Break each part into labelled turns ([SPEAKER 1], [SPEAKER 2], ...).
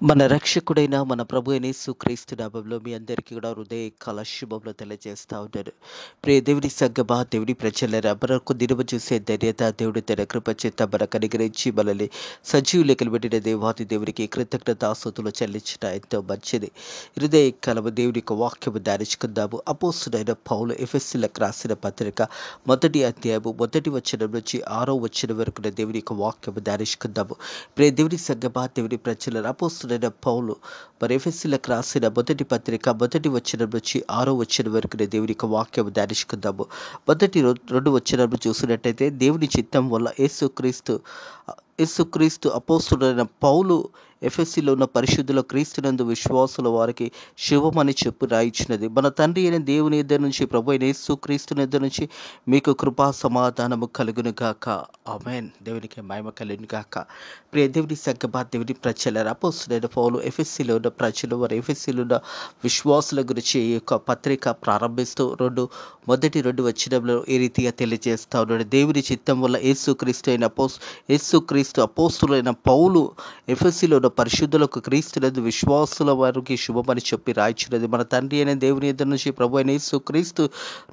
[SPEAKER 1] మన రక్షకుడైన మన ప్రభు అయిన యేసుక్రీస్తు నామములో మీ అందరికీ కూడా హృదయకాల శుభములు తెలియజేస్తా ఉన్నాను. ప్రియ దేవుని సంగమా, దేవుని ప్రజలారా, మనకు దినము చూసే ధన్యత దేవుడు తన కృప చేత మనకు అనుగ్రహించి మనల్ని సజీవ లెక్కలు పెట్టిన దేవాది దేవునికి కృతజ్ఞతాస్తుతులు చెల్లించడం ఎంతో మంచిది. హృదయకాలము దేవుని యొక్క వాక్యము ధ్యానించుకుందాము. అపోస్తుడైన పౌలు ఎఫెసీయులకు రాసిన పత్రిక 1వ అధ్యాయము 1వ వచనం నుంచి 6వ వచనం వరకు దేవుని యొక్క వాక్యము ధ్యానించుకుందాము. ప్రియ దేవుని సంగమా, దేవుని ప్రజలారా, అపోస్తుడైన పౌలు మరి ఎఫెసీయులకు రాసిన మొదటి పత్రిక 1వ వచనం నుంచి 6వ వచనం వరకు దేవుని యొక్క వాక్యం ధ్యానించుకుందాము. మొదటి రెండు వచనాలు చూసినట్టయితే, దేవుని చిత్తం వల్ల యేసుక్రీస్తు అపోస్తుడైన పౌలు ఎఫెసీలో ఉన్న పరిశుద్ధుల క్రీస్తునందు విశ్వాసుల వారికి శుభమని చెప్పు రాయించినది. మన తండ్రి అయిన దేవుని ఇద్దరి నుంచి, ప్రభు అయిన యేసుక్రీస్తుని ఇద్దరి నుంచి మీకు కృపా సమాధానము కలుగును గాక. ఆమేన్. దేవునికి మహిమ కలుగును గాక. ప్రియ దేవుని సంగమా, దేవుని ప్రజలారా, అపోస్తుడైన పౌలు ఎఫెసీలో ఉన్న ప్రజలు వారి ఎఫెసీలో ఉన్న విశ్వాసుల గురించి ఈ యొక్క పత్రిక ప్రారంభిస్తూ మొదటి రెండు వచనంలో ఈ రీతిగా తెలియజేస్తా ఉన్నాడు. దేవుని చిత్తం వల్ల యేసుక్రీస్తు అపోస్తులైన పౌలు ఎఫెసీలో ఉన్న పరిశుద్ధులకు క్రీస్తునందు విశ్వాసుల వారికి శుభమని చెప్పి రాయించినది. మన తండ్రి అయిన దేవుని ఇద్దరి నుంచి, ప్రభు అయిన యేసుక్రీస్తు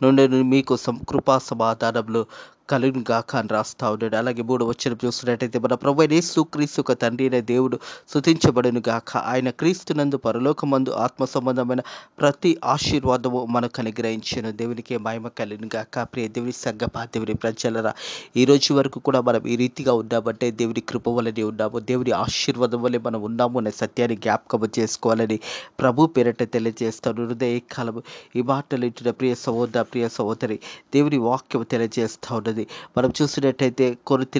[SPEAKER 1] నుండి మీకు కృపా సమాధానములు కలుగును గాక అని రాస్తా ఉన్నాడు. అలాగే 3వ వచనం చూస్తున్నట్టయితే, మన ప్రభు అయిన యేసుక్రీస్తు ఒక తండ్రి అయిన దేవుడు స్తుతించబడును గాక. ఆయన క్రీస్తునందు పరలోకమందు ఆత్మ సంబంధమైన ప్రతి ఆశీర్వాదము మనకు అనుగ్రహించును. దేవునికి మహిమ కలుగును గాక. ప్రియ దేవుని సంగమా, దేవుని ప్రజలారా, ఈ రోజు వరకు కూడా మనం ఈ రీతిగా ఉన్నామంటే దేవుని కృప వల్లనే ఉన్నాము, దేవుని ఆశీర్వాదం వల్లే మనం ఉన్నాము అనే సత్యాన్ని జ్ఞాపకం చేసుకోవాలని ప్రభు పేరట తెలియజేస్తాను. హృదయ కాలము ఈ మాటలు ఇంటున్న ప్రియ సహోదరి, దేవుని వాక్యం తెలియజేస్తా ఉన్నది. మనం చూసినట్టయితే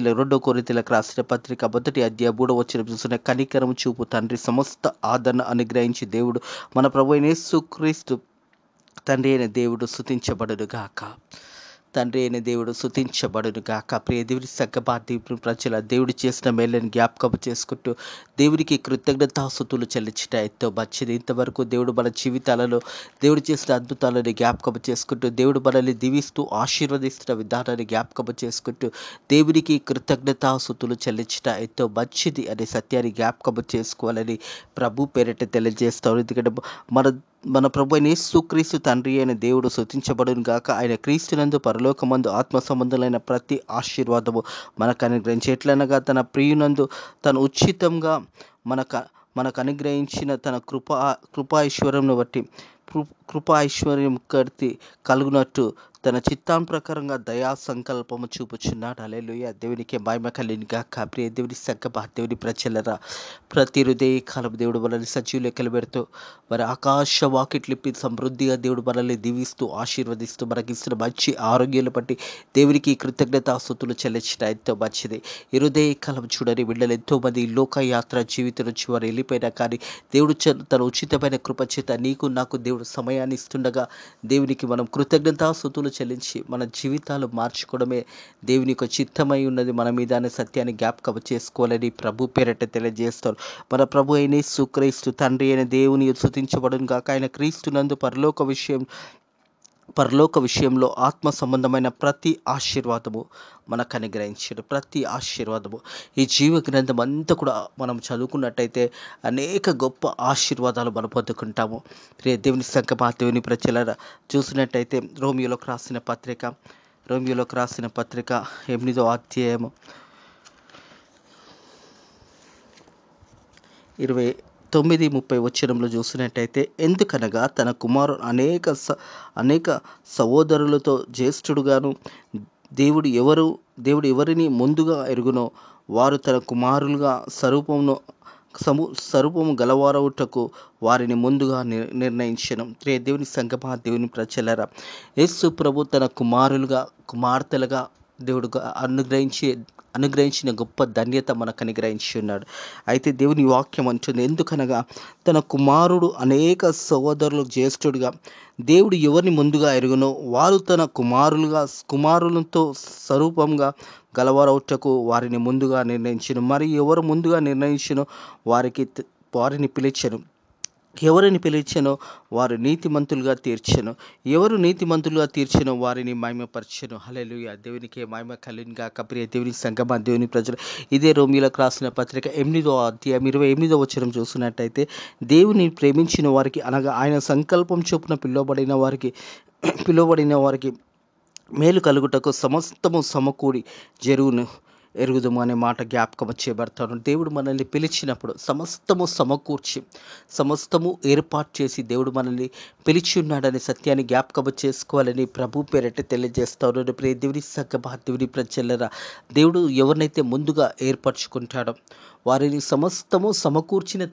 [SPEAKER 1] రెండో కొరింథీయులకు రాసిన పత్రిక 1వ అధ్యాయం 3వ వచనం చూసిన, కనికరం చూపు తండ్రి సమస్త ఆదరణ అనుగ్రహించి దేవుడు మన ప్రభు అయిన యేసుక్రీస్తు తండ్రి అయిన దేవుడు స్తుతించబడును గాక. తండ్రి అయిన దేవుడు స్తుతించబడును గాక. ప్రియ దేవుని సంగమా, దేవుని ప్రజల దేవుడు చేసిన మేళ్ళని జ్ఞాపకం చేసుకుంటూ దేవునికి కృతజ్ఞతాస్తుతులు చెల్లించట ఎంతో మంచిది. ఇంతవరకు దేవుడు మన జీవితాలలో దేవుడు చేసిన అద్భుతాలను జ్ఞాపకం చేసుకుంటూ, దేవుడు మనల్ని దీవిస్తూ ఆశీర్వదిస్తున్న విధానాన్ని జ్ఞాపకం చేసుకుంటూ దేవునికి కృతజ్ఞతాస్తుతులు చెల్లించట ఎంతో మంచిది అనే సత్యాన్ని జ్ఞాపకం చేసుకోవాలని ప్రభు పేరిట తెలియజేస్తాను. ఎందుకంటే మన ప్రభు అయిన యేసుక్రీస్తు తండ్రి అయిన దేవుడు స్తుతించబడును గాక. ఆయన క్రీస్తునందు పరలోకమందు ఆత్మ సంబంధులైన ప్రతి ఆశీర్వాదము మనకు అనుగ్రహించి, ఎట్లనగా తన ప్రియునందు తను ఉచితంగా మనకు అనుగ్రహించిన తన కృపాఐశ్వర్యంను బట్టి కృపాఐశ్వర్యం కలుగునట్టు తన చిత్తాం ప్రకారంగా దయా సంకల్పము చూపుచున్నాడు. హల్లెలూయా. దేవునికి మహిమ కలుగును గాక. ప్రియ దేవుని సంగమా, దేవుని ప్రజలారా, ప్రతి హృదయ కాలం దేవుడు మనల్ని సజీవ లెక్కలు పెడుతూ మరి ఆకాశ వాకిట్లిప్పి సమృద్ధిగా దేవుడు మనల్ని దీవిస్తూ ఆశీర్వదిస్తూ మనకి ఇస్తున్న మంచి ఆరోగ్యాలు బట్టి దేవునికి కృతజ్ఞతాస్తుతులు చెల్లించడం ఎంతో మంచిది. ఈ హృదయ కాలం చూడని బిడ్డలు ఎంతో మంది లోకయాత్ర జీవితం నుంచి వారు వెళ్ళిపోయినా కానీ దేవుడు తన ఉచితమైన కృపచేత నీకు నాకు దేవుడు సమయాన్ని ఇస్తుండగా దేవునికి మనం కృతజ్ఞతాస్తుతులు చెల్లించి మన జీవితాలు మార్చుకోవడమే దేవుని యొక్క చిత్తమై ఉన్నది మన మీద అనే సత్యాన్ని జ్ఞాపకం చేసుకోవాలని ప్రభు పేరట తెలియజేస్తారు. మన ప్రభు అయిన యేసుక్రీస్తు తండ్రి అయిన దేవుని స్తుతించబడును గాక. ఆయన క్రీస్తునందు పరలోక విషయంలో ఆత్మ సంబంధమైన ప్రతి ఆశీర్వాదము మనకు అనుగ్రహించాడు. ప్రతి ఆశీర్వాదము ఈ జీవ గ్రంథం అంతా కూడా మనం చదువుకున్నట్టయితే అనేక గొప్ప ఆశీర్వాదాలు మనం పొందుకుంటాము. ప్రియ దేవుని సంగమా, దేవుని ప్రజలారా, చూసినట్టయితే రోమియోలోకి రాసిన పత్రిక 8వ అధ్యాయము 29-30 వచనంలో చూసినట్టయితే, ఎందుకనగా తన కుమారుడు అనేక సహోదరులతో జ్యేష్ఠుడుగాను దేవుడు ఎవరిని ముందుగా ఎరుగునో వారు తన కుమారులుగా స్వరూపము గలవారవుటకు వారిని ముందుగా నిర్ణయించెను. దేవుని సంగమా, దేవుని ప్రజలారా, యేసు ప్రభు తన కుమార్తెలుగా దేవుడు అనుగ్రహించిన గొప్ప ధన్యత మనకు అనుగ్రహించి ఉన్నాడు. అయితే దేవుని వాక్యం అంటుంది, ఎందుకనగా తన కుమారుడు అనేక సహోదరులు జ్యేష్ఠుడిగా దేవుడు ఎవరిని ముందుగా ఎరుగునో వారు తన కుమారులతో స్వరూపంగా గలవారవుటకు వారిని ముందుగా నిర్ణయించెను. మరి ఎవరు ముందుగా నిర్ణయించెనో వారిని పిలిచెను. ఎవరిని పిలిచెనో వారు నీతిమంతులుగా తీర్చెను, ఎవరు నీతిమంతులుగా తీర్చెనో వారిని మహిమపరచెను. హల్లెలూయా. దేవునికే మహిమ కలుగును గాక. ప్రియ దేవుని సంగమా, దేవుని ప్రజలు, ఇదే రోమీయులకు రాసిన పత్రిక 8వ అధ్యాయం 28వ వచనం చూసినట్టయితే, దేవుని ప్రేమించిన వారికి అనగా ఆయన సంకల్పం చొప్పున పిలువబడిన వారికి మేలు కలుగుటకు సమస్తము సమకూడి జరుగును ఎరుగుదము అనే మాట జ్ఞాపకం చేయబడతాను. దేవుడు మనల్ని పిలిచినప్పుడు సమస్తము ఏర్పాటు చేసి దేవుడు మనల్ని పిలిచి ఉన్నాడనే సత్యాన్ని జ్ఞాపకం చేసుకోవాలని ప్రభు పేరట తెలియజేస్తాను. ప్రియ దేవుని సంగమా, దేవుని ప్రజలరా, దేవుడు ఎవరినైతే ముందుగా ఏర్పరచుకుంటాడో వారిని సమస్తము సమకూర్చిన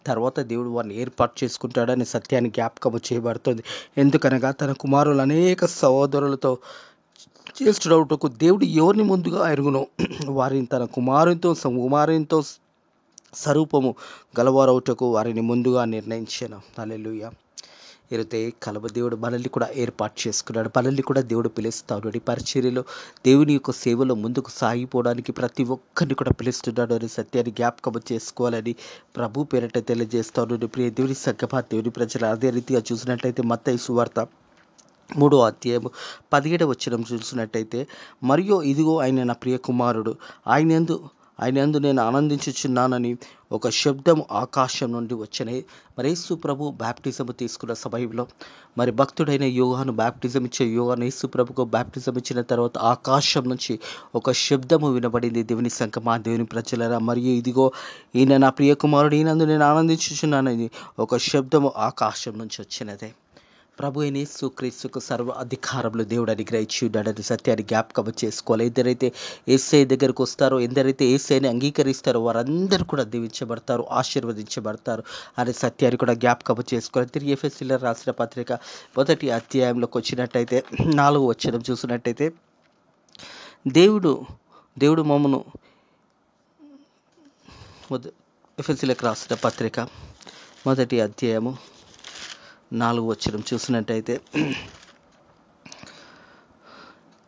[SPEAKER 1] తర్వాత దేవుడు వారిని ఏర్పాటు చేసుకుంటాడనే సత్యాన్ని జ్ఞాపకం చేయబడుతుంది. ఎందుకనగా తన కుమారులు అనేక సహోదరులతో చేస్తున్నట్టుకు దేవుడు ఎవరిని ముందుగా ఎరుగునో వారిని తన కుమారునితో స్వరూపము గలవారవుటకు వారిని ముందుగా నిర్ణయించాను. హల్లెలూయా. ఇరుతే దేవుడు మనల్ని కూడా ఏర్పాటు చేసుకున్నాడు. మనల్ని కూడా దేవుడు పిలుస్తాడు. ఈ పరిచర్యలో దేవుని యొక్క సేవలో ముందుకు సాగిపోవడానికి ప్రతి ఒక్కరిని కూడా పిలుస్తున్నాడు అనే సత్యాన్ని జ్ఞాపకం చేసుకోవాలని ప్రభు పేరట తెలియజేస్తాడు. ప్రియ దేవుని సంగమా, దేవుని ప్రజలు, అదే రీతిగా చూసినట్లయితే మత్తయి సువార్త 3వ అధ్యాయము 17వ వచనం చూసినట్టయితే, మరియు ఇదిగో ఆయన నా ప్రియ కుమారుడు, ఆయనందు నేను ఆనందించుచున్నానని ఒక శబ్దం ఆకాశం నుండి వచ్చనే. మరి యేసు ప్రభు బాప్టిజం తీసుకున్న సమయంలో మరి భక్తుడైన యోహాను బాప్టిజం ఇచ్చే యోహాను యేసు ప్రభుకు బాప్టిజం ఇచ్చిన తర్వాత ఆకాశం నుంచి ఒక శబ్దము వినబడింది. దేవుని సంగమా, దేవుని ప్రజలరా, మరియు ఇదిగో ఈయన నా ప్రియ కుమారుడు, ఈయనందు నేను ఆనందించుచున్నానని ఒక శబ్దము ఆకాశం నుంచి వచ్చినదే. ప్రభు అయిన యేసుక్రీస్తుకు సర్వ అధికారంలో దేవుడు అనుగ్రహించి ఉన్నాడని సత్యాన్ని జ్ఞాపకం చేసుకోవాలి. ఎందరైతే యేసయ్య దగ్గరకు వస్తారో, ఎందరైతే యేసయ్యని అంగీకరిస్తారో వారందరూ కూడా దీవించబడతారు, ఆశీర్వదించబడతారు అనే సత్యాన్ని కూడా జ్ఞాపకం చేసుకోవాలి. తిరిగి ఎఫెసీయులకు రాసిన పత్రిక 1వ అధ్యాయంలోకి వచ్చినట్టయితే 4వ వచనం చూసినట్టయితే, దేవుడు మమ్మను ఎఫెసీయులకు రాసిన పత్రిక 1వ అధ్యాయము 4వ వచనం చూసినట్టయితే,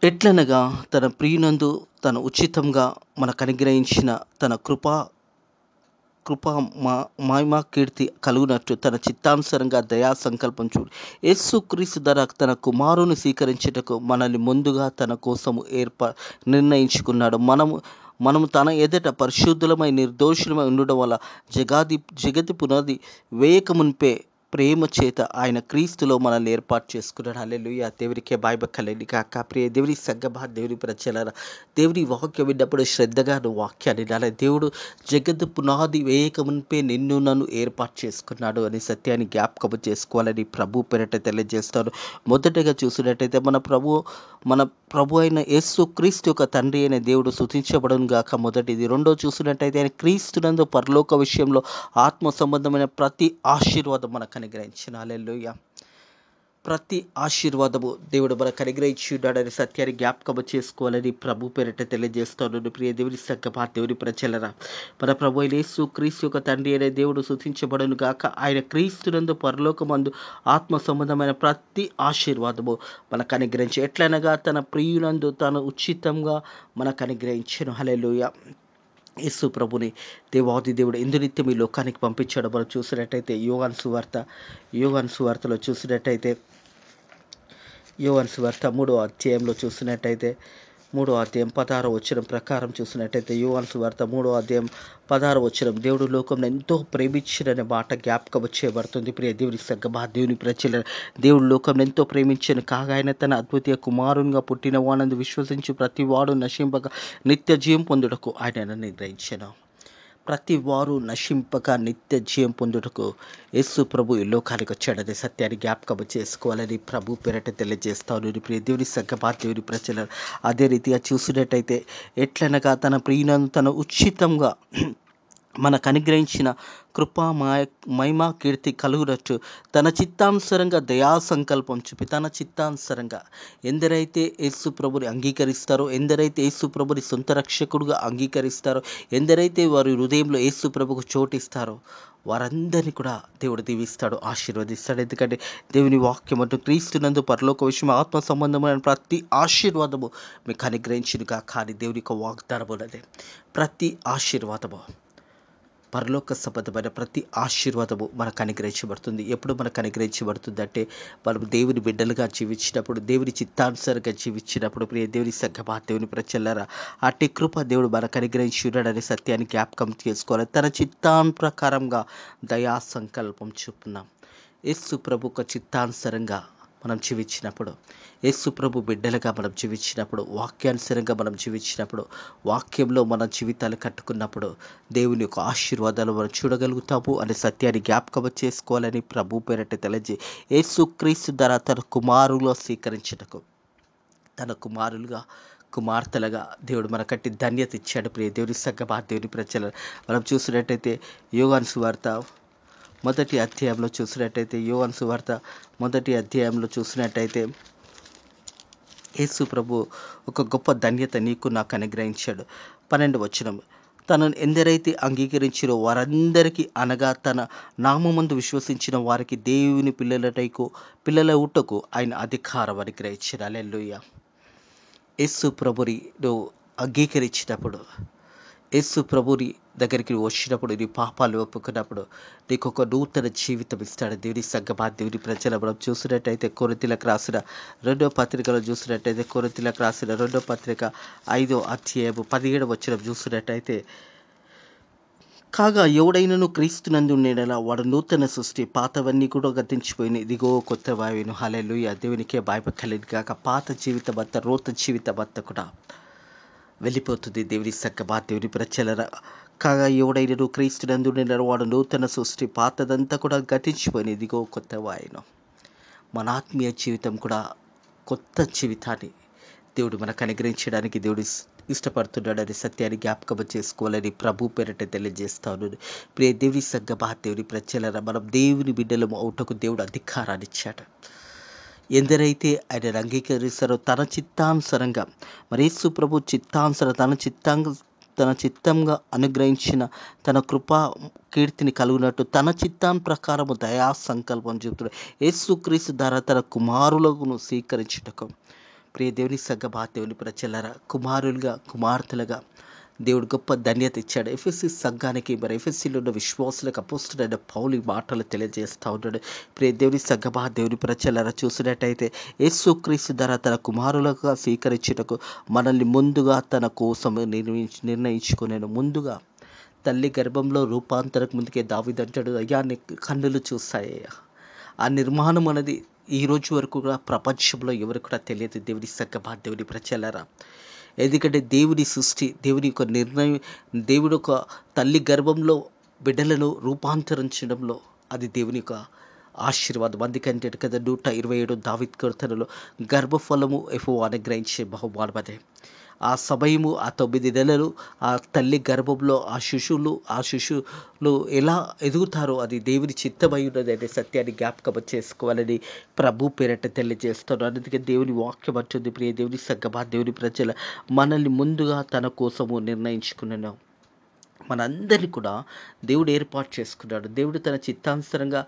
[SPEAKER 1] ఎట్లనగా తన ప్రియునందు తన ఉచితంగా మనకు అనుగ్రహించిన తన కృప మహిమ కీర్తి కలుగునట్టు తన చిత్తానుసారంగా దయా సంకల్పం చూడు యేసుక్రీస్తు ధర తన కుమారుని స్వీకరించుటకు మనల్ని ముందుగా తన కోసము నిర్ణయించుకున్నాడు. మనము తన ఎదుట పరిశుద్ధులమై నిర్దోషులమై ఉండడం వల్ల జగతి పునాది వేయక మునిపే ప్రేమ చేత ఆయన క్రీస్తులో మనల్ని ఏర్పాటు చేసుకున్నాడు. హల్లెలూయా. దేవునికే మహిమ కలుగును గాక. ప్రియ దేవుని సంగమా, దేవుని ప్రజలారా, దేవుని వాక్యం విన్నప్పుడు శ్రద్ధగా వాక్యాన్ని వినాలి. దేవుడు జగత్తు పునాది వేయక మునిపే నన్ను ఏర్పాటు చేసుకున్నాడు అనే సత్యాన్ని జ్ఞాపకం చేసుకోవాలని ప్రభు పేరట తెలియజేస్తాడు. మొదటగా చూసినట్టయితే మన ప్రభు అయిన యేసు క్రీస్తు యొక్క తండ్రి అయిన దేవుడు స్తుతించబడును గాక మొదటిది. రెండో చూసినట్టయితే ఆయన క్రీస్తునందు పరలోక విషయంలో ఆత్మ సంబంధమైన ప్రతి ఆశీర్వాదం మనకు అనుగ్రహించిన. హల్లెలూయా. ప్రతి ఆశీర్వాదము దేవుడు మనకు అనుగ్రహించి ఉన్నాడని సత్యాన్ని జ్ఞాపకం చేసుకోవాలని ప్రభు పేరిట తెలియజేస్తాను. ప్రియ దేవుని సంగమా, దేవుని ప్రజలరా, మన ప్రభు అయిన యేసు క్రీస్తు యొక్క తండ్రి అనే దేవుడు స్తుతించబడును గాక. ఆయన క్రీస్తునందు పరలోకమందు ఆత్మ సంబంధమైన ప్రతి ఆశీర్వాదము మనకు అనుగ్రహించి, ఎట్లనగా తన ప్రియునందు తను ఉచితంగా మనకు అనుగ్రహించెను. హల్లెలూయా. యేసు ప్రభుని దేవాది దేవుడు ఎందునిత్యం ఈ లోకానికి పంపించాడో మనం చూసినట్టయితే యోహాను సువార్తలో చూసినట్టయితే యోహాను సువార్త 3వ అధ్యాయంలో చూసినట్టయితే 3వ అధ్యాయం 16వ వచనం ప్రకారం చూసినట్టయితే యోహాను సువార్త 3వ అధ్యాయం 16వ వచనం, దేవుడు లోకంలో ఎంతో ప్రేమించిననే మాట జ్ఞాపకం చేయబడుతుంది. ప్రియ దేవుని సంగమా, దేవుని ప్రజల, దేవుడు లోకంలో ఎంతో ప్రేమించను కాగా ఆయన తన అద్వితీయ కుమారునిగా పుట్టిన వానందు విశ్వసించి ప్రతి వాడు నశింపక నిత్య జీవం పొందుటకు ఆయన నిర్ణయించెను. ప్రతి వారు నశింపక నిత్య జీవం పొందుటకు యేసు ప్రభు ఈ లోకానికి వచ్చాడనే సత్యాన్ని జ్ఞాపకం చేసుకోవాలని ప్రభు పేరట తెలియజేస్తాను. ప్రియ దేవుని సంగమా, దేవుని ప్రజల, అదే రీతిగా చూసినట్టయితే ఎట్లనగా తన ప్రియులను తన ఉచితంగా మనకు అనుగ్రహించిన కృపా మహిమ కీర్తి కలుగునట్టు తన చిత్తానుసారంగా దయా సంకల్పం చూపి తన చిత్తానుసారంగా ఎందరైతే యేసు ప్రభుని అంగీకరిస్తారో, ఎందరైతే యేసు ప్రభుని సొంత రక్షకుడుగా అంగీకరిస్తారో, ఎందరైతే వారి హృదయంలో యేసు ప్రభుకు చోటిస్తారో వారందరినీ కూడా దేవుడు దీవిస్తాడు, ఆశీర్వదిస్తాడు. ఎందుకంటే దేవుని వాక్యం అంటూ క్రీస్తునందు పరలోక విషయం ఆత్మ సంబంధమైన ప్రతి ఆశీర్వాదము మీకు అనుగ్రహించునుగా. కానీ దేవుని యొక్క వాగ్దానం ఉన్నది, ప్రతి ఆశీర్వాదము పరలోక సంబంధమైన ప్రతి ఆశీర్వాదము మనకు అనుగ్రహించబడుతుంది. ఎప్పుడు మనకు అనుగ్రహించబడుతుంది అంటే మనం దేవుని బిడ్డలుగా జీవించినప్పుడు, దేవుని చిత్తానుసారంగా జీవించినప్పుడు. ప్రియ దేవుని సంగమా, దేవుని ప్రజలారా, అట్టి కృప దేవుడు మనకు అనుగ్రహించి ఉన్నాడనే సత్యాన్ని జ్ఞాపకం చేసుకోవాలి. తన చిత్తానుప్రకారంగా దయా సంకల్పం చొప్పున యేసు ప్రభుకు చిత్తానుసారంగా మనం జీవించినప్పుడు, యేసు ప్రభు బిడ్డలుగా మనం జీవించినప్పుడు, వాక్యానుసారంగా మనం జీవించినప్పుడు, వాక్యంలో మన జీవితాలు కట్టుకున్నప్పుడు దేవుని యొక్క ఆశీర్వాదాలు మనం చూడగలుగుతాము అనే సత్యాన్ని జ్ఞాపకం చేసుకోవాలని ప్రభు పేరట తెలియజే యేసు క్రీస్తు ద్వారా తన కుమారులో స్వీకరించటకు, తన కుమారులుగా కుమార్తెలుగా దేవుడు మనకట్టి ధన్యత ఇచ్చాడు. ప్రియ దేవుని సంగమా, దేవుని ప్రజలు మనం చూసినట్టయితే యోహాను సువార్త మొదటి అధ్యాయంలో చూసినట్టయితే యేసు ప్రభు ఒక గొప్ప ధన్యత నీకు నాకు అనుగ్రహించాడు. 12వ వచనం, తనను ఎందరైతే అంగీకరించిరో వారందరికీ, అనగా తన నామమందు విశ్వసించిన వారికి దేవుని పిల్లలవుటకు ఆయన అధికారం అనుగ్రహించాడు. హల్లెలూయా. యేసు ప్రభుని నువ్వు అంగీకరించినప్పుడు, యేసు ప్రభుని దగ్గరికి వచ్చినప్పుడు, నీ పాపాలు ఒప్పుకున్నప్పుడు నీకు ఒక నూతన జీవితం ఇస్తాడు. దేవుని సంగమా, దేవుని ప్రజలు మనం చూసినట్టయితే కొరింథీయులకు రాసిన 2వ పత్రికలో చూసినట్టయితే, కొరింథీయులకు రాసిన 2వ పత్రిక 5వ అధ్యాయము 17వ వచనం చూసినట్టయితే, కాగా ఎవడైనను క్రీస్తునందు ఉండేలా వాడు నూతన సృష్టి, పాతవన్నీ కూడా గతించిపోయినాయి, ఇదిగో కొత్త వాయును. హల్లెలూయా. దేవునికే మహిమ కలుగును గాక. పాత జీవితం అంతా, నూతన జీవితం అంతా కూడా వెళ్ళిపోతుంది. దేవుని సంగమా, దేవుని ప్రజలారా, కాగా ఎవడైనను క్రీస్తునందు ఉండేలా వాడు నూతన సృష్టి, పాతదంతా కూడా గతించిపోయినాయి, ఇదిగో కొత్త వాయును. మన ఆత్మీయ జీవితం కూడా కొత్త జీవితాన్ని దేవుడు మనకు అనుగ్రహించడానికి దేవుడు ఇష్టపడుతున్నాడని సత్యాన్ని జ్ఞాపకం చేసుకోవాలని ప్రభు పేరట తెలియజేస్తాను. ప్రియ దేవుని సంగమా, దేవుని ప్రజలారా, మనం దేవుని బిడ్డలము అవుటకు దేవుడు అధికారాన్ని ఇచ్చాడు. ఎందరైతే ఆయన అంగీకరిస్తారో తన చిత్తానుసారంగా, మరి యేసు ప్రభు చిత్తానుసారం తన చిత్తంగా అనుగ్రహించిన తన కృపా కీర్తిని కలుగునట్టు తన చిత్తాన్ ప్రకారము దయా సంకల్పం చెబుతున్నాడు. యేసుక్రీస్తు ద్వారా తన కుమారులను స్వీకరించుటకు. ప్రియ దేవుని సంగమా, దేవుని ప్రజలారా, కుమారులుగా కుమార్తెలుగా దేవుడు గొప్ప ధన్యత ఇచ్చాడు. ఎఫెసీ సంఘానికి, మరి ఎఫెసీలో ఉన్న విశ్వాసులకు అపోస్తలుడైన పౌలు మాటలు తెలియజేస్తూ ఉన్నాడు. ప్రియ దేవుని సంగమా, దేవుని ప్రజలారా, చూసినట్టయితే యేసుక్రీస్తు ద్వారా తన కుమారులుగా స్వీకరించుటకు మనల్ని ముందుగా తన కోసం నిర్ణయించుకునేను. ముందుగా తల్లి గర్భంలో రూపాంతరకు ముందుకే దావీదు అంటాడు, అయ్యా నీ కన్నులు చూస్తాయ్యా. ఆ నిర్మాణం అనేది ఈ రోజు వరకు కూడా ప్రపంచంలో ఎవరికి కూడా తెలియదు. దేవుని సంగమా, దేవుని ప్రజలారా, ఎందుకంటే దేవుని సృష్టి, దేవుని యొక్క నిర్ణయం, దేవుడు ఒక తల్లి గర్భంలో బిడ్డలను రూపాంతరించడంలో అది దేవుని యొక్క ఆశీర్వాదం. అందుకంటే కదా 127 దావీదు కీర్తనలో గర్భఫలము యెహోవా అనుగ్రహించే బహుమానం అదే. ఆ సమయము, ఆ 9 నెలలు ఆ తల్లి గర్భంలో ఆ శిశువులు ఎలా ఎదుగుతారో అది దేవుని చిత్తమై ఉన్నది అనే సత్యాన్ని జ్ఞాపకం చేసుకోవాలని ప్రభు పేరట తెలియజేస్తాను. అందుకే దేవుని వాక్యం అంటుంది, ప్రియ దేవుని సంగమా, దేవుని ప్రజల, మనల్ని ముందుగా తన కోసము నిర్ణయించుకున్నాను. మనందరినీ కూడా దేవుడు ఏర్పాటు చేసుకున్నాడు. దేవుడు తన చిత్తానుసారంగా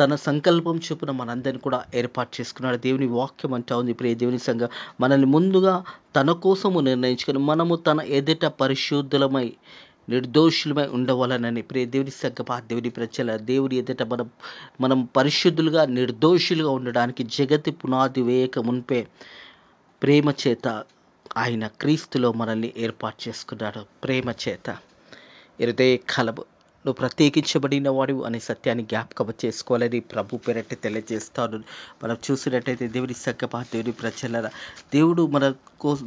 [SPEAKER 1] తన సంకల్పం చొప్పున మనందరినీ కూడా ఏర్పాటు చేసుకున్నాడు. దేవుని వాక్యం అంటా ఉంది, ప్రియ దేవుని సంఘం, మనల్ని ముందుగా తన కోసము నిర్ణయించుకుని మనము తన ఎదుట పరిశుద్ధులమై నిర్దోషులమై ఉండవాలనని. ప్రియ దేవుని సంఘమా, దేవుని ప్రజల, దేవుని ఎదుట మనం పరిశుద్ధులుగా నిర్దోషులుగా ఉండడానికి జగతి పునాది వేయక మున్పే ప్రేమ చేత ఆయన క్రీస్తులో మనల్ని ఏర్పాటు చేసుకున్నాడు. ప్రేమ చేత హృదయ కలము నువ్వు ప్రత్యేకించబడిన వాడు అనే సత్యాన్ని జ్ఞాపకం చేసుకోవాలని ప్రభు పేరట తెలియజేస్తాను. మనం చూసినట్టయితే దేవుని సంగమా, దేవుని ప్రజలారా, దేవుడు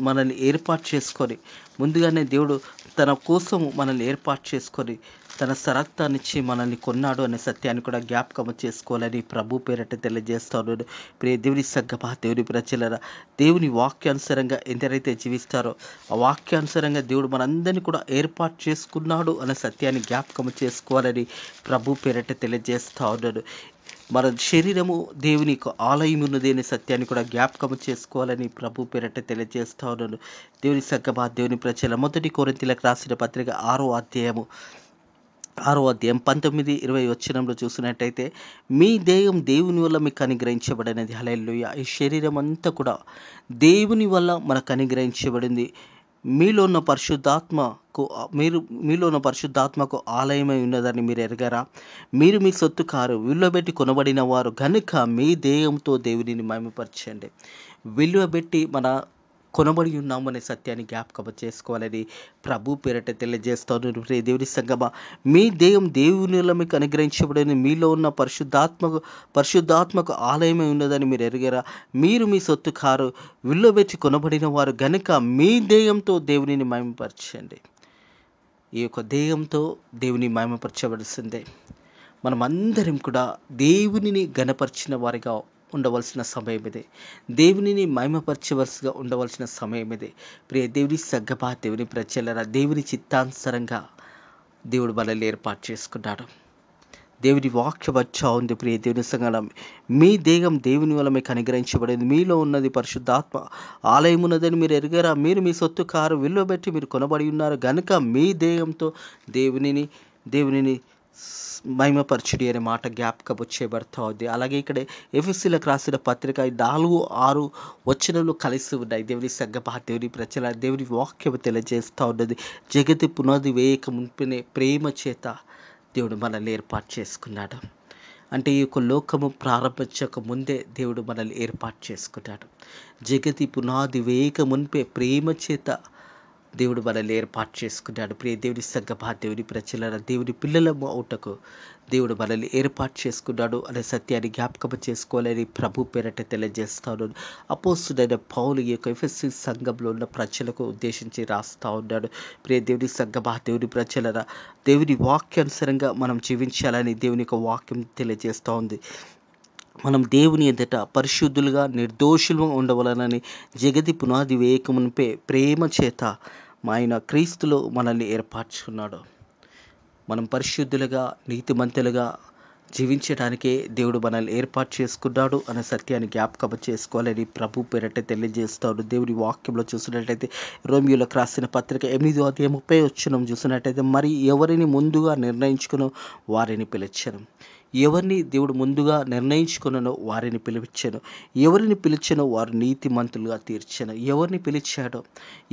[SPEAKER 1] మనల్ని ఏర్పాటు చేసుకొని, ముందుగానే దేవుడు తన కోసం మనల్ని ఏర్పాటు చేసుకొని తన రక్తాన్నిచ్చి మనల్ని కొన్నాడు అనే సత్యాన్ని కూడా జ్ఞాపకం చేసుకోవాలని ప్రభు పేరట తెలియజేస్తాను. ప్రియ దేవుని సంగమా, దేవుని ప్రజలారా, దేవుని వాక్యానుసారంగా ఎందరైతే జీవిస్తారో ఆ వాక్యానుసారంగా దేవుడు మనందరినీ కూడా ఏర్పాటు చేసుకున్నాడు అనే సత్యాన్ని జ్ఞాపకం చేసుకోవాలని ప్రభు పేరట తెలియజేస్తా ఉన్నాడు. మన శరీరము దేవుని యొక్క ఆలయం ఉన్నది అనే సత్యాన్ని కూడా జ్ఞాపకం చేసుకోవాలని ప్రభు పేరట తెలియజేస్తా ఉన్నాడు. దేవుని సంగమా, దేవుని ప్రజల, 1 కొరింథీయులకు రాసిన పత్రిక 6వ అధ్యాయం 19-20 వచనంలో చూసినట్టయితే, మీ దేహం దేవుని వల్ల మీకు అనుగ్రహించబడినది. హల్లెలూయా. ఈ శరీరం అంతా కూడా దేవుని వల్ల మనకు అనుగ్రహించబడింది. మీలో ఉన్న పరిశుద్ధాత్మకు మీలో ఉన్న పరిశుద్ధాత్మకు ఆలయమై ఉన్నదని మీరు ఎరగరా? మీరు మీ సొత్తు కారు, విలువ పెట్టి కొనబడిన వారు గనుక మీ దేహంతో దేవునిని మహిమపరచండి. విలువ పెట్టి మన కొనబడి ఉన్నామనే సత్యాన్ని జ్ఞాపకం చేసుకోవాలని ప్రభు పేరట తెలియజేస్తాను. దేవుని సంగమా, మీ దేహం దేవునిలో మీకు అనుగ్రహించబడిన మీలో ఉన్న పరిశుద్ధాత్మకు ఆలయమై ఉన్నదని మీరు ఎరగరా? మీరు మీ సొత్తు కారు, విలువ పెట్టి కొనబడిన వారు గనుక మీ దేహంతో దేవునిని మహిమపరచండి. ఈ యొక్క దేహంతో దేవుని మహిమపరచవలసిందే. మనమందరం కూడా దేవునిని ఘనపరిచిన వారిగా ఉండవలసిన సమయం ఇదే. దేవునిని మహిమపరచవలసిగా ఉండవలసిన సమయం ఇదే. ప్రియ దేవుని సగ్గపా, దేవుని ప్రజలరా, దేవుని చిత్తానుసారంగా దేవుడు మనల్ని ఏర్పాటు చేసుకున్నాడు. దేవుని వాక్యం వచ్చా ఉంది. ప్రియ దేవుని సంగడం, మీ దేహం దేవుని వల్ల మీకు అనుగ్రహించబడింది, మీలో ఉన్నది పరిశుద్ధాత్మ ఆలయం ఉన్నదని మీరు ఎరగరా? మీరు మీ సొత్తు కారు, విలువ పెట్టి మీరు కొనబడి ఉన్నారు గనుక మీ దేహంతో దేవునిని మహిమపరచుడి అనే మాట జ్ఞాపకం చేయబడతా ఉంది. అలాగే ఇక్కడ ఎఫెసీయులకు రాసిన పత్రిక 4-6 వచనాలు కలిసి ఉన్నాయి. దేవుని సంగమా, దేవుని ప్రజల, దేవుని వాక్యం తెలియజేస్తూ ఉన్నది. జగతి పునాది వేయక మునిపే ప్రేమ చేత దేవుడు మనల్ని ఏర్పాటు చేసుకున్నాడు. అంటే ఈ యొక్క లోకము ప్రారంభించక ముందే దేవుడు మనల్ని ఏర్పాటు చేసుకున్నాడు. జగతి పునాది వేయక మునిపే ప్రేమ చేత దేవుడు మనల్ని ఏర్పాటు చేసుకున్నాడు. ప్రియ దేవుని సంగమా, దేవుని ప్రజల, దేవుని పిల్లల అవుటకు దేవుడు మనల్ని ఏర్పాటు చేసుకున్నాడు అనే సత్యాన్ని జ్ఞాపకం చేసుకోవాలని ప్రభు పేరట తెలియజేస్తాను. అపోస్తుడైన పౌలు ఈ యొక్క ఎఫెసీ సంఘంలో ఉన్న ప్రజలకు ఉద్దేశించి రాస్తా ఉన్నాడు. ప్రియ దేవుని సంగమా, దేవుని ప్రజల, దేవుని వాక్యానుసారంగా మనం జీవించాలని దేవుని యొక్క వాక్యం తెలియజేస్తూ ఉంది. మనం దేవుని ఎదుట పరిశుద్ధులుగా నిర్దోషులుగా ఉండవలనని జగతి పునాది వేయకమునిపే ప్రేమ చేత ఆయన క్రీస్తులో మనల్ని ఏర్పరచుకున్నాడు. మనం పరిశుద్ధులుగా నీతిమంతులుగా జీవించడానికే దేవుడు మనల్ని ఏర్పాటు చేసుకున్నాడు అనే సత్యాన్ని జ్ఞాపకం చేసుకోవాలని ప్రభు పేరట తెలియజేస్తాడు. దేవుని వాక్యంలో చూసినట్లయితే రోమియోలకు రాసిన పత్రిక 8:30 చూసినట్లయితే, మరి ఎవరిని ముందుగా నిర్ణయించుకునో వారిని పిలిచెను, ఎవరిని దేవుడు ముందుగా నిర్ణయించుకున్నానో వారిని పిలిచాను, ఎవరిని పిలిచానో వారు నీతిమంతులుగా తీర్చాను. ఎవరిని పిలిచాడో,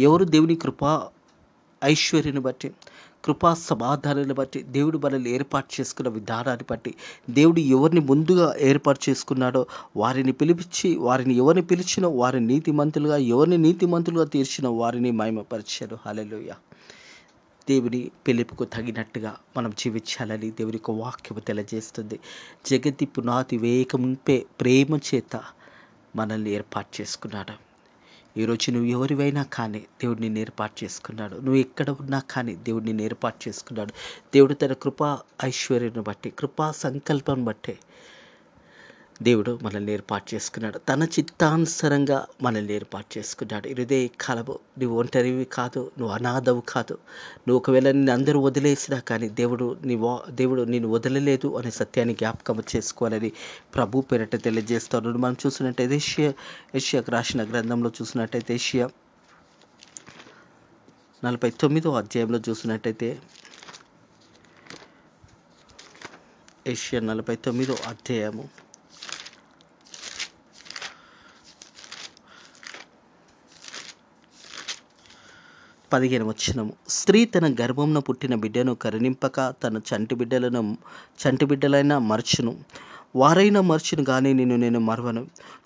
[SPEAKER 1] ఎవరు దేవుని కృపా ఐశ్వర్యాన్ని బట్టి, కృపా సమాధానాన్ని బట్టి, దేవుడు మనల్ని ఏర్పాటు చేసుకున్న విధానాన్ని బట్టి, దేవుడు ఎవరిని ముందుగా ఏర్పాటు చేసుకున్నాడో వారిని పిలిపించి, వారిని ఎవరిని పిలిచినో వారిని నీతిమంతులుగా, ఎవరిని నీతిమంతులుగా తీర్చినో వారిని మహిమపరిచాడు. హల్లెలూయా. దేవుని పిలుపుకు తగినట్టుగా మనం జీవించాలని దేవుని యొక్క వాక్యము తెలియజేస్తుంది. జగతి పునాది వేయక మునిపే ప్రేమ చేత మనల్ని ఏర్పాటు చేసుకున్నాడు. ఈరోజు నువ్వు ఎవరివైనా కానీ దేవుడు నిన్ను ఏర్పాటు చేసుకున్నాడు. నువ్వు ఎక్కడ ఉన్నా కానీ దేవుడు నిన్ను ఏర్పాటు చేసుకున్నాడు. దేవుడు తన కృపా ఐశ్వర్యాన్ని బట్టి, కృపా సంకల్పం బట్టి దేవుడు మనల్ని ఏర్పాటు చేసుకున్నాడు. తన చిత్తానుసారంగా మనల్ని ఏర్పాటు చేసుకున్నాడు. ఇదే కాలము నువ్వు ఒంటరివి కాదు, నువ్వు అనాథవు కాదు. నువ్వు ఒకవేళ నిన్ను అందరూ వదిలేసినా కానీ దేవుడు నిన్ను వదలలేదు అనే సత్యాన్ని జ్ఞాపకం చేసుకోవాలని ప్రభు పేరట తెలియజేస్తాడు. మనం చూసినట్టయితే యెషయాకు రాసిన గ్రంథంలో చూసినట్టయితే యెషయా 49వ అధ్యాయంలో చూసినట్టయితే యెషయా 49వ అధ్యాయము 15వ వచనము, స్త్రీ తన గర్భమున పుట్టిన బిడ్డను కరుణింపక తన చంటి బిడ్డలైనా మరచును, వారైనా మరచును కానీ నేను మరవను.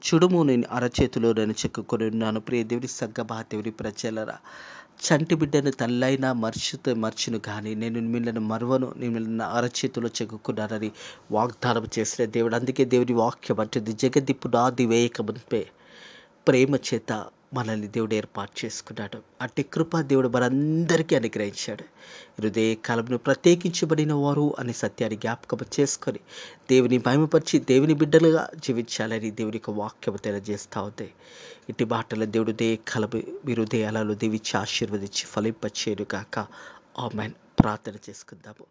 [SPEAKER 1] చూడుము, నేను అరచేతిలో నేను చెక్కుకొని ఉన్నాను. ప్రియ దేవుని సంగమా, దేవుని ప్రజలరా, చంటి బిడ్డను తల్లైనా మర్చును కానీ నేను మిమ్మల్ని మరవను, నేను అరచేతిలో చెక్కుకున్నానని వాగ్దానం చేసిన దేవుడు. అందుకే దేవుని వాక్యం అంటుంది, జగతి పునాది వేయక మునిపే ప్రేమ చేత మనల్ని దేవుడు ఏర్పాటు చేసుకున్నాడు. అట్టి కృప దేవుడు మనందరికీ అనుగ్రహించాడు. హృదయ కాలంలో ప్రత్యేకించబడిన వారు అనే సత్యాన్ని జ్ఞాపకం చేసుకొని దేవుని మహిమపరిచి దేవుని బిడ్డలుగా జీవించాలని దేవుని యొక్క వాక్యం తెలియజేస్తూ ఉంది. ఇట్టి మాటల దేవుడు కాలం మీ హృదయాలలో దీవించి ఆశీర్వదించి ఫలింపచేయును గాక. ఆమేన్. ప్రార్థన చేసుకుందాము.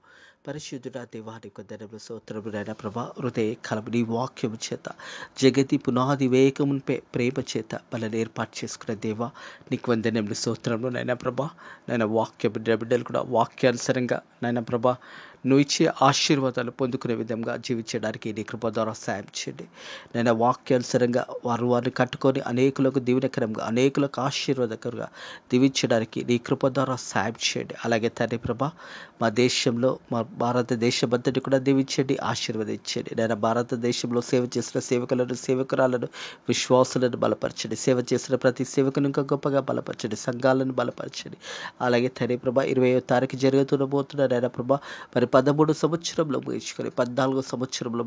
[SPEAKER 1] పరిశుద్ధుడా దేవాని కొందరు స్తోత్రములైన ప్రభా హృదయ కలము నీ వాక్యము చేత జగతి పునాది వేగమునిపై ప్రేమ చేత మనల్ని ఏర్పాటు చేసుకున్న దేవా నీకు వందనములు స్తోత్రములు నైనా ప్రభా. నైనా వాక్య బిడ్డలు కూడా వాక్యానుసరంగా నైనా ప్రభా నువ్వు ఇచ్చే ఆశీర్వాదాలు పొందుకునే విధంగా జీవించడానికి నీ కృప ద్వారా సాయం చేయండి. నేను వాక్యానుసరంగా వారిని కట్టుకొని అనేకులకు దీవెనకరంగా అనేకులకు ఆశీర్వాదకరంగా దీవించడానికి నీ కృప ద్వారా సాయం చేయండి. అలాగే తండ్రి ప్రభా మా దేశంలో మా భారతదేశం అంతటి కూడా దీవించండి, ఆశీర్వదించండి. నేను భారతదేశంలో సేవ చేసిన సేవకులను సేవకురాలను విశ్వాసులను బలపరచండి. సేవ చేసిన ప్రతి సేవకుని ఇంకా గొప్పగా బలపరచండి, సంఘాలను బలపరచండి. అలాగే తండ్రి ప్రభా 20వ తారీఖు జరుగుతున్న నైనా ప్రభా మరి 13 సంవత్సరంలో ముగించుకొని 14 సంవత్సరంలో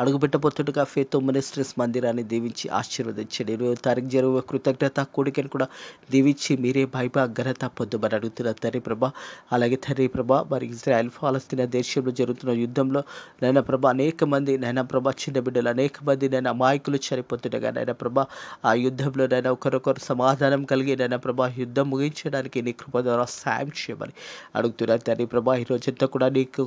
[SPEAKER 1] అడుగుపెట్టబోతుండగా ఫేతో మినిస్ట్రీస్ మందిరాన్ని దీవించి ఆశీర్వదించండి. 20వ తారీఖు జరుగు కృతజ్ఞత కూడికను కూడా దీవించి మీరే భయభా ఘనత పొందుమని అడుగుతున్న తండ్రి ప్రభా. అలాగే తండ్రి ప్రభా మరి ఇజ్రాయెల్ ఫలస్తీనా దేశంలో జరుగుతున్న యుద్ధంలో నైనా ప్రభా అనేక మంది నైనా ప్రభా చిన్న బిడ్డలు అనేక మంది నైనా అమాయకులు చనిపోతుండగా నైనా ప్రభా ఆ యుద్ధంలో నైనా ఒకరొకరు సమాధానం కలిగి నైనా ప్రభా యుద్ధం ముగించడానికి నీ కృప ద్వారా సాయం చేయమని అడుగుతున్నారు తండ్రి ప్రభా. ఈ రోజంతా కూడా నీకు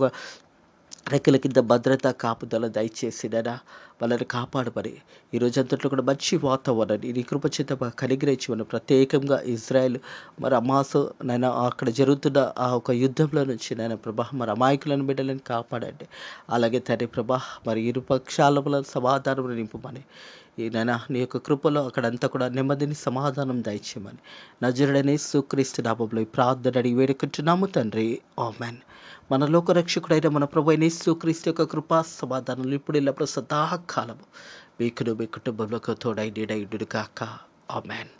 [SPEAKER 1] రెక్కల కింద భద్రత కాపుదల దయచేసి నైనా వాళ్ళని కాపాడమని ఈ రోజంతట్లో కూడా మంచి వాతావరణాన్ని నీ కృప చేత కనిగ్రహించమని ప్రత్యేకంగా ఇజ్రాయెల్ మరి అమాసు నైనా అక్కడ జరుగుతున్న ఆ ఒక యుద్ధంలో నుంచి నైనా ప్రభా మరి అమాయకులను బిడ్డలను కాపాడండి. అలాగే తండ్రి ప్రభా మరి ఇరు పక్షాల సమాధానం నింపమని ఈ నైనా నీ యొక్క కృపలో అక్కడంతా కూడా నెమ్మదిని సమాధానం దయచేయమని నజరుడనే యేసుక్రీస్తు నామములో ఈ ప్రార్థన అడిగి వేడుకుంటున్నాము తండ్రి, ఆమేన్. మన లోక రక్షకుడైన మన ప్రభువైన యేసుక్రీస్తు యొక్క కృపా సమాధానాలు ఇప్పుడు ఎల్లప్పుడూ సదాకాలము మీకును మీ కుటుంబంలోకి తోడై నీడై ఉండును గాక. ఆమేన్.